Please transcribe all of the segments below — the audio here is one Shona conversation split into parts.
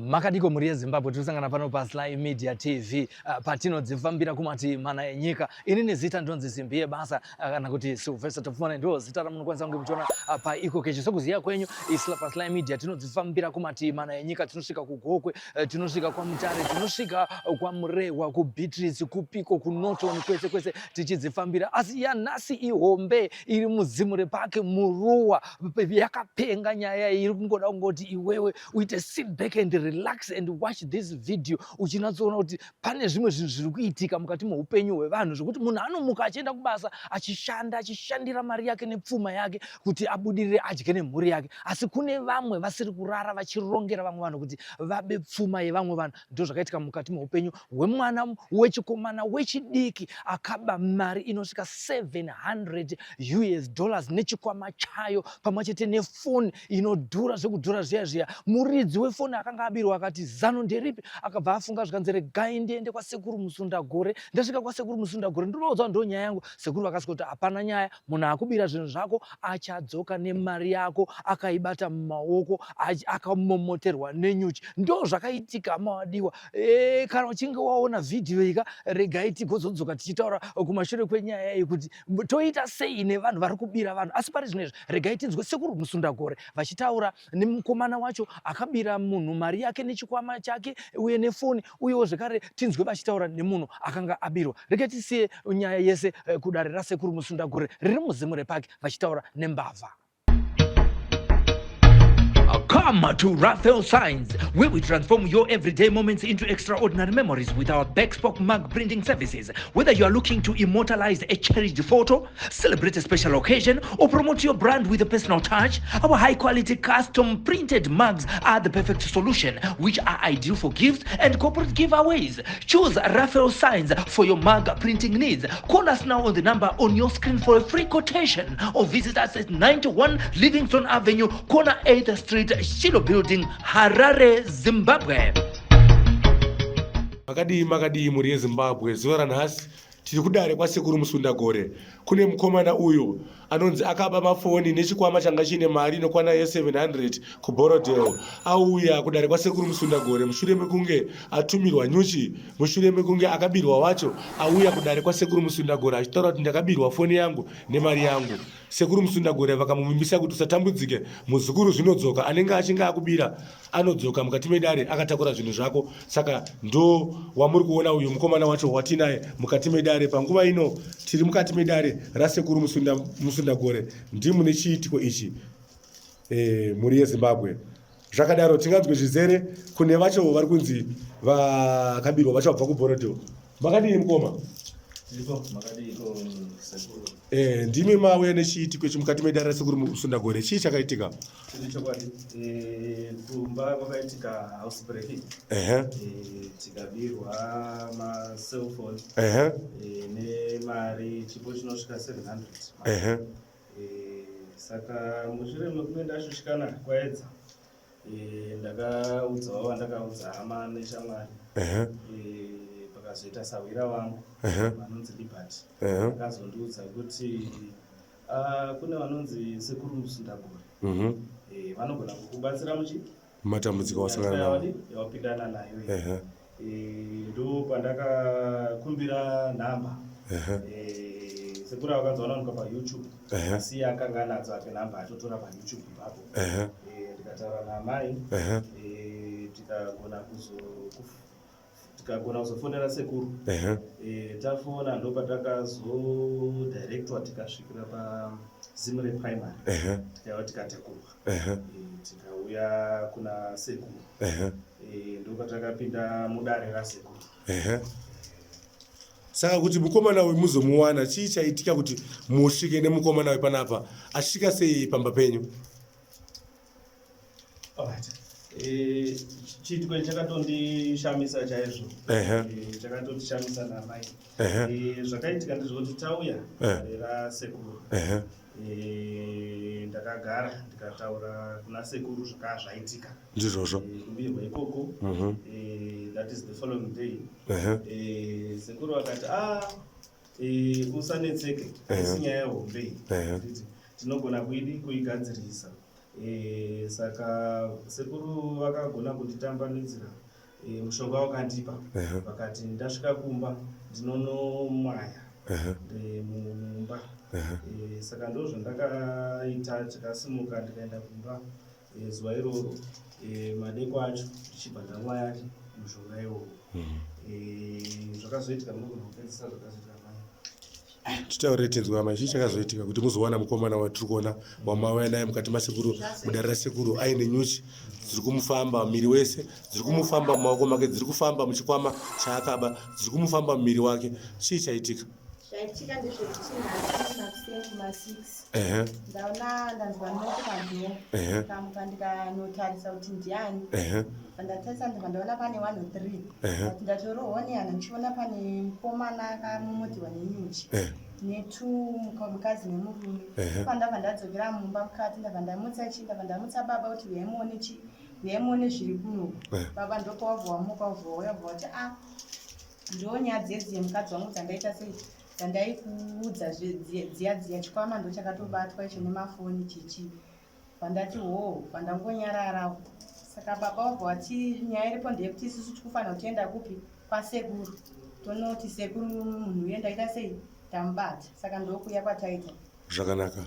Makadiko muri Zimbabwe tusangana pano pa Sly Media TV patinodzifambira kumati mana enyika. Inini zita ndonzi Simbiye basa kana kuti Sylvester Tafuna ndo zita ramunokwanisa kunge muchiona pa iko kechi sokuziya kwenyu isla pa Sly Media tinodzifambira kumati mana enyika, tinosvika kugokwe, tinosvika kwa Mutare, tinosvika kwa Murewa, ku Beatrice, kupiko, ku Norton, kwese tichidzifambira. Asi yanhasi ihombe iri muzimure pake muruwa yakapenga nyaya iri kungoda kungoti iwewe uite sit back and relax and watch this video uchinatsoona kuti pane zvimwe zvinhu zviri kuitika mukati muupenyu hwevanhu zvokuti munhu anomuka achienda kubasa achishandira mari yake nepfuma yake kuti abudirire adye nemhuri yake, asi kune vamwe vasiri kurara vachirongera vamwe vanhu kuti vabe pfuma yevamwe vanhu. Ndo zvakaitika mukati meupenyu hwemwana wechikomana wechidiki akaba mari inosvika $700 nechikwama chayo pamwechete nefoni inodhura zvekudhura zviya. Muridzi wefoni akanga abirwa akati zano nderipi, akabva afunga zvikanzi regai ndiende kwasekuru Musundagore. Ndasvika kwasekuru Musundagore ndinoudza ndo nyaya yangu. Sekuru vakasvika kuti hapana nyaya, munhu akubira zvinhu zvako achadzoka nemari yako akaibata mumaoko akamomoterwa nenyuchi. Ndo zvakaitika mawadiwa. Kana uchinge waona vhidhiyo ika regai tigozodzoka tichitaura kumashure kwenyaya iyi kuti toita sei nevanhu vari kubira vanhu. Asi pari zvinezvi regai tinzwe sekuru Musundagore vachitaura nemukomana wacho akabira munhu mari yake nechikwama chake uye nefoni, uyewo zvekare tinzwe vachitaura nemunhu akanga abirwa. Regai tisiye nyaya yese kudare rasekuru Musundagore riri muzimure pake vachitaura nembavha. Come to Raphael Signs, where we transform your everyday moments into extraordinary memories with our Bespoke mug printing services. Whether you are looking to immortalize a cherished photo, celebrate a special occasion, or promote your brand with a personal touch, our high-quality custom printed mugs are the perfect solution, which are ideal for gifts and corporate giveaways. Choose Raphael Signs for your mug printing needs. Call us now on the number on your screen for a free quotation, or visit us at 91 Livingston Avenue, corner 8th Street, Shilo Building, Harare, Zimbabwe. Makadi muri Zimbabwe zuva ranhasi tiri kudare kwasekuru Musundagore. Kune mukomana uyo anonzi akaba mafoni nechikwama changa chine mari inokwana ye700 kuBorodale. Auya kudare kwasekuru Musundagore mushure mekunge atumirwa nyuchi, mushure mekunge akabirwa wacho. Auya kudare kwasekuru Musundagore achitaura kuti ndakabirwa foni yangu nemari yangu. Sekuru Musundagore vakamuvimbisa kuti usatambudzike, muzukuru zvinodzoka, anenge achinga akubira anodzoka mukati medare akatakura zvinhu zvako. Saka ndo wamuri kuona uyu mukomana wacho watinaye mukati medare. Panguva ino tiri mukati medare rasekuru Musundagore. Ndimu nechiitiko ichi muri yeZimbabwe. Zvakadaro tinganzwe zvizere kune vacho vari kunzi vakabirwa vacho vabva kuBorodale. Makadii mukoma? Ndimi mauya nechiitiko chimukati medare rasekuru Musundagore. Chii chakaitika? Kumba kwakaitika house breaking. Tikabirwa ma-cellphone nemari chipo chinosvika 700. Saka mushure mekunge ndashushikana kwaedza ndakaudzawo vandakaudza hama neshamwari. Pakazoita sawira wangu vanonzi Liberty vakazondiudza kuti kune vanonzi sekuru Musundagore vanogona kukubatsira matambudziko wasangana nawo yawapindana nayo. Ndo pandakakumbira nhamba sekuru vakanzi vanowanikwa paYouTube, asi akanga anadzo ake nhamba atotora paYouTube ipapo. Ndikataura naamai tikagona kuzofonera sekuru. Tafona ndo patakazodirectwa tikasvikira paZimure Primary. Tikaiva tikatekurwa tikauya kuna sekuru. Ndo patakapinda mudare rasekuru. Saka kuti mukomana wemuzomuwana chii chaitika kuti musvike nemukomana wepanapa? Asvika sei pamba penyu? Chiitiko chakatondishamisa chaizvo. Chakatondishamisa namai. Zvakaitika ndezvekuti tauya rasekuru. Ndakagara ndikataura kuna sekuru zvakanga zvaitika. Ndizvozvo. Kubirwa ikoko. That is the following day. Sekuru akati usanetseke, isi nyaya yehombe. Tinogona kuigadzirisa. Saka sekuru vakagona kutitambanudzira mushonga wakandipa vakati ndasvika kumba ndinonomwaya mumba. Saka ndozvandakaita, tikasimuka ndikaenda kumba zuva iroro madeko acho ndichibva ndamwaya mushonga iwowo. Zvakazoitika munogona kupedzisa zvakazoitika mai. Titaurire tenzwa mai, chii chakazoitika kuti muzowana mukomana watiri kuona wamauya naye mukati masekuru mudare rasekuru aine nyuchi dziri kumufamba muviri wese, dziri kumufamba mumaoko make, dziri kufamba muchikwama chaakaba, dziri kumufamba muviri wake. Chii chaitika? Zvaitika ndezvekuti nakusema 6 ndaona ndanzwa noko panzvimbo kamuka ndikanotarisa kuti ndiani. Pandatarisa ndibva ndaona pane 1 or 3 kuti ndatorohoneyana ndichiona pane mukomana akamumodhiwa nenyuchi ne2 mukadzi nemurume. Pandabva ndadzokera mumba mukati ndabva ndamutsa baba kuti veimuone zviri kuno. Baba ndokawabva wamuka wabva wati ndonyaya dzedziye mukadzi wangu dzandaita sei, dandaikuudza dziya chikwama ndo chakatobatwa icho nemafoni chichi. Pandati pandangonyararawo. Saka baba wabva wati nyaya iripo ndeyekuti isusu tikufanira kutoenda kupi? Kwasekuru. Tonoti sekuru munhu uyo ndaita sei, tamubata. Saka ndokuya kwataita. Zvakanaka.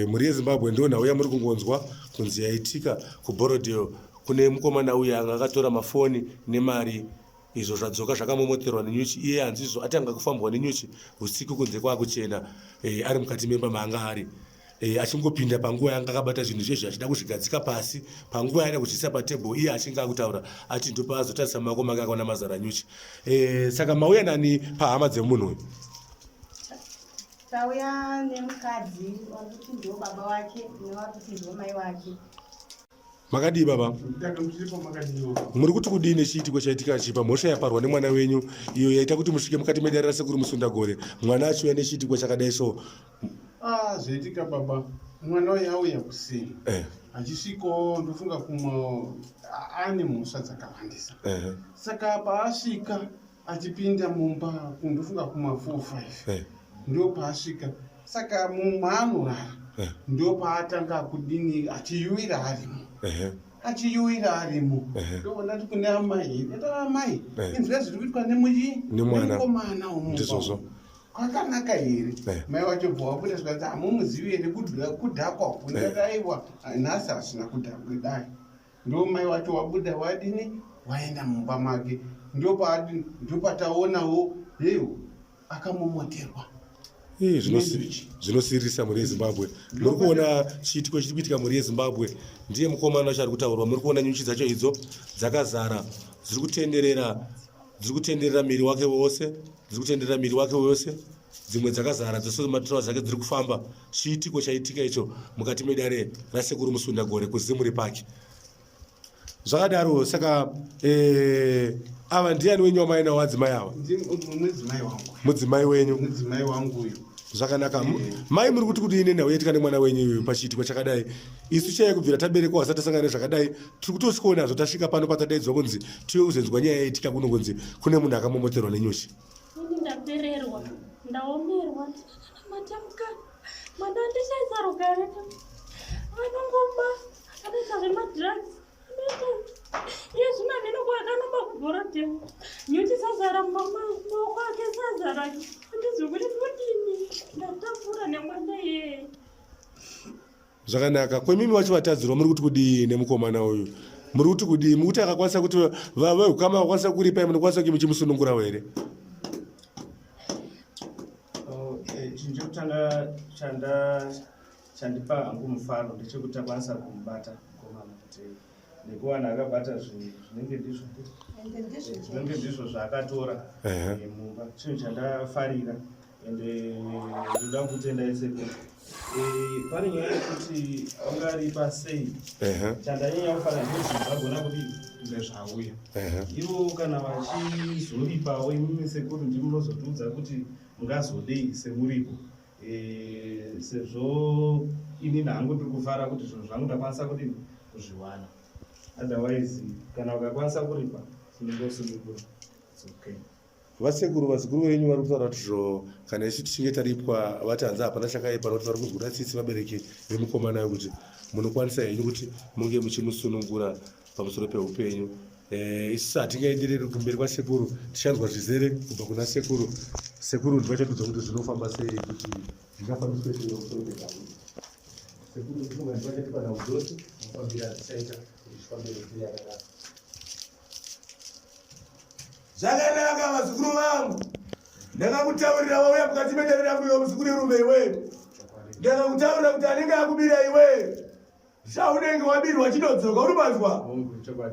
Muri yeZimbabwe ndo nhauya muri kungonzwa kunzi yaitika kuBorodale. Kune mukomana uya anga akatora mafoni nemari, izvo zvadzoka zvakamomoterwa nenyuchi. Iye hanzizvo atanga kufambwa nenyuchi usiku kunze kwakuchena, ari mukati memba maanga ari. Achingopinda panguva yanga akabata zvinhu zvezvi achida kuzvigadzika pasi, panguva yaida kuchisa patebho iye achinge akutaura ati ndopa azotarisa maoko make akaona mazara nyuchi. Saka mauya nani pahama dzemunhu uyu? Tauya nemukadzi wakuti ndo baba wake newakuti ndo mai wake. Makadii baba? Muri kuti kudini chiitiko chaitika chipa mhosva yaparwa nemwana wenyu iyo yaita kuti musvike mukati medare rasekuru Musundagore, mwana achiuya nechiitiko chakadai so? Zvaitika baba, mwana uyu auya kuseri achisvikawo ndofunga kumwe ane mhosva dzakawandisa. Saka paasvika achipinda mumba ndofunga kuma 4-5 ndo paasvika. Saka mumwe anorara ndo paatanga kudini achiyuwira arimo. Ndoona kuti kune amai, ndata amai inzwa zviri kuitwa nemukomana ndizvozvo kwakanaka here. Mai wacho bva wabuda zvikati hamumuzivi here kudhakwa kundadaiwa nhasi hasina kudhakwa dai. Ndo mai wacho wabuda wadini waenda mumba make. Ndo pataonawo heyo akamomoterwa. Zvinosirisa muri yeZimbabwe. Muri kuona chiitiko chiri kuitika muri yeZimbabwe. Ndiye mukomana wacho ari kutaurwa. Muri kuona nyuchi dzacho idzo dzakazara, dziri kutenderera miri wake wose, dzimwe dzakazara dzose matirwa dzake dziri kufamba. Chiitiko chaitika icho mukati medare rasekuru Musundagore kuZimuri Park. Zvakadaro saka ava ndiani wenyu wamaina wadzimai ava? Mudzimai wenyu. Mudzimai wangu uyu. Zvakanaka. Mai muri kuti kudini nhau yaitika nemwana wenyu uyu pachiitiko chakadai? Isu chai kubvira taberekwa hasati tasangana nezvakadai, tiri kutosvika nazvo tasvika pano patadaidzwa kunzi tiwe kuzenzwa nyaya yaitika kuno kunzi kune munhu akamomoterwa nenyuchi. Ini ndapererwa, ndaomerwa, matamukana, mwana ndichaizarugare, anongoba, anoita zvemadrugs, iye zvino handinoku akanomba kuBorodale, nyuchi sazara maoko ake sazara, handizvi kuti kudini, ndatapura nemwana iyeye. Zvakanaka. Kwemimi wacho vatadzirwa muri kuti kudii nemukomana uyu? Muri kuti kudii? Muri kuti akakwanisa kuti vehukama vakwanisa kuripai, munokwanisa kuti muchimusunungurawo here? Chinhu chekutanga chandipa hangu mufaro ndechekuti akwanisa kumubata mukomana, kuti nekuwana akabata zvinenge ndizvo zvaakatora mumba. Chinhu chandafarira ende ndoda kutenda esekuru. Pane nyaya yekuti ungari pasei chandanyanya kufarira ndezvagona kuti ndezvauya ivo kana vachizoripawo imimi sekuru ndimozotiudza kuti mungazodei semuripo, sezvo ini nhangu ndiri kufara kuti zvinhu zvangu ndakwanisa kuti kuzviwana. Otherwise kana ukakwanisa kuripa sinongosunungura, it's okay. vasekuru venyu vari kutaura kuti zvo kana isu tichinge taripwa vati hanzi hapana chakaipa nokuti vari kuzgura tsitsi vabereki vemukomana yo kuti munokwanisa henyu kuti munge muchimusunungura pamusoro peupenyu. Isu hatingaendereri kumberi kwasekuru, tichanzwa zvizere kubva kuna sekuru. Sekuru ndivachadudza kuti zvinofamba sei kuti zvingafambiswe sei pamusoro pezvavo. Sekuru ndifunga ndivachatipa naudosi mafambira tichaita kuti zvifambire nzira yakanaka. Zvakanaka vazukuru vangu, ndakakutaurira wauya mukati medare rangu iwe muzukuru irume iwe. Ndakakutaurira kuti anenge akubira iwe zvaunenge wabirwa chinodzoka uri mazwa.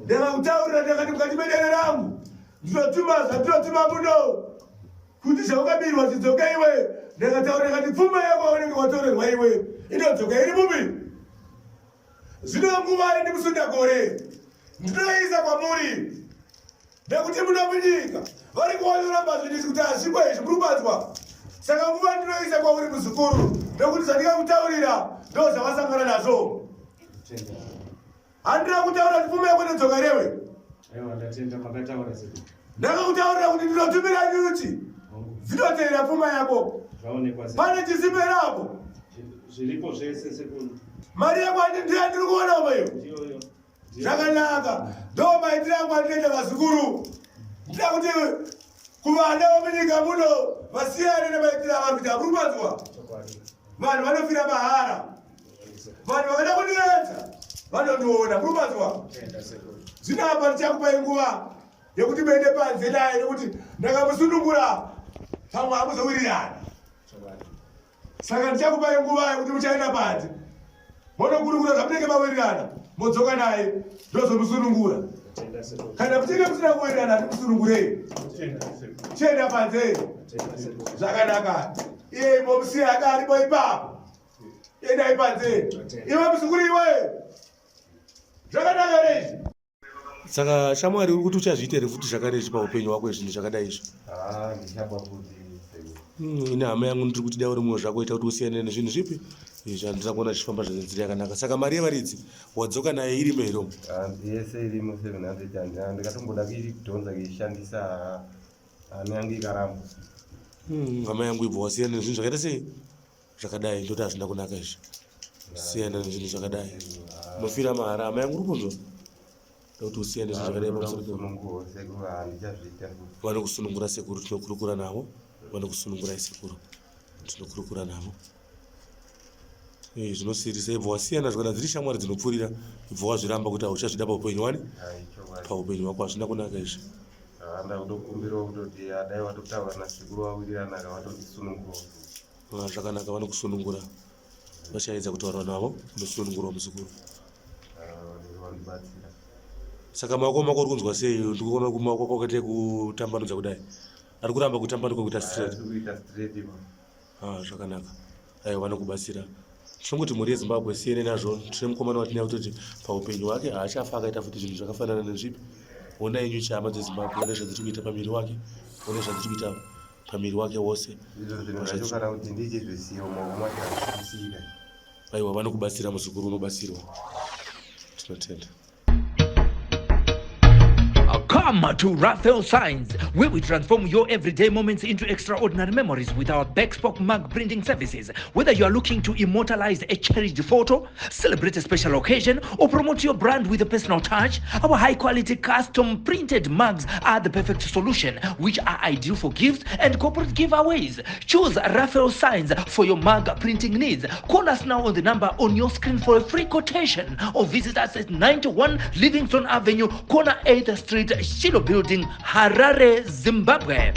Ndakakutaurira ndakati mukati medare rangu ndinotuma muno kuti zvaungabirwa chidzoka iwe. Ndakataurira ndakati pfuma yako waunenge watorerwa iwe inodzoka iri mupi. Zvino nguva ndi musundagore ndinoisa kwamuri nekuti muno munyika vari kuonyoramba zvinisi kuti hazviko izvi muri kubatswa. Saka nguva ndinoisa kwauri muzukuru nekuti zvandikakutaurira ndo zvavasangana nazvo. Handina kutaura kuti pfuma yako inodzoka rewe. Ndakakutaurira kuti ndinotumira nyuchi dzinoteera pfuma yako. Pane chizimerapo zviripo zvese sekuru. Mari yako ndiri kuona umeyo. Zvakanaka ndo maitiro angu andinoita vazukuru. Ndida kuti kuvana vomunyika muno vasiyane nemaitiro avanhu kuti hamuri kubanzwa. Vanhu vanofira mahara. Vanhu vakada kundiedza vanondiona muri kubanzwa. Zvino apa ndichakupai nguva yekuti muende panze naye nekuti ndakamusunungura pamwe hamuzowirirana. Saka ndichakupai nguva yekuti muchaenda panze monokurukura zvamunenge mawirirana modzoka naye ndozomusunungura. Kana muchinge musina kuwirirana hatimusunungurei. Chienda panze. Zvakanaka. Iye momusiya aka aripo ipapo. Endai panze. Iwe muzukuru iwe. Zvakanaka rezvi. Saka shamwari uri kuti uchazviita here futi zvakare paupenyu hwako zvinhu zvakadai izvo? Ndichapa futi. Ine hama yangu ndiri kuti dai uri mumwe zvako ita kuti usiyane nezvinhu zvipi zvandira kuona zvichifamba zvenzira yakanaka. Saka mari yevaridzi wadzoka naye irimo here? Yese irimo 700. Ndikatomboda kuidhonza kuishandisa hama yangu ikaramba. Hama yangu ibva wasiyana nezvinhu zvakaita sei zvakadai ndoti hazvina kunaka izvi. Siyana nezvinhu zvakadai unofira mahara. Hama yangu uri kunzwa kuti usiyane nezvinhu zvakadai pamusoro vanokusunungura sekuru. Tinokurukura navo vanokusunungurai sekuru, tinokurukura navo. Zvinosirisa ibva wasiyana zvakana dziri shamwari dzinopfurira ibva wazviramba kuti hauchazvida paupenyu wani paupenyu hwako hazvina kunaka izvi. Ndakutokumbirawo kutoti adai watotaura nasekuru wawirirana watotisunungura. Zvakanaka vanokusunungura. Vachaedza kutaura navo unosunungurawo muzukuru. Saka maoko mako uri kunzwa sei? Ndikuona kumaoko kwako kwete kutambanudza kudai. Ari kuramba kutambanuka kuita straight. Zvakanaka. Aiwa vanokubatsira. Tinongoti mhuri yeZimbabwe siyene nazvo. Tine mukomana watinaye kutoti paupenyu hwake haachafa akaita futi zvinhu zvakafanana nezvipi. Ona yenyu chihama dzeZimbabwe ona zvadziri kuita pamiri wake. Ona zvadziri kuita pamiri wake wose. Aiwa vanokubatsira muzukuru unobatsirwa. Tinotenda. Come to Raphael Signs, where we transform your everyday moments into extraordinary memories with our bespoke mug printing services. Whether you are looking to immortalize a cherished photo, celebrate a special occasion, or promote your brand with a personal touch, our high-quality custom printed mugs are the perfect solution, which are ideal for gifts and corporate giveaways. Choose Raphael Signs for your mug printing needs. Call us now on the number on your screen for a free quotation, or visit us at 91 Livingstone Avenue, corner 8th Street, Shilo Building, Harare, Zimbabwe.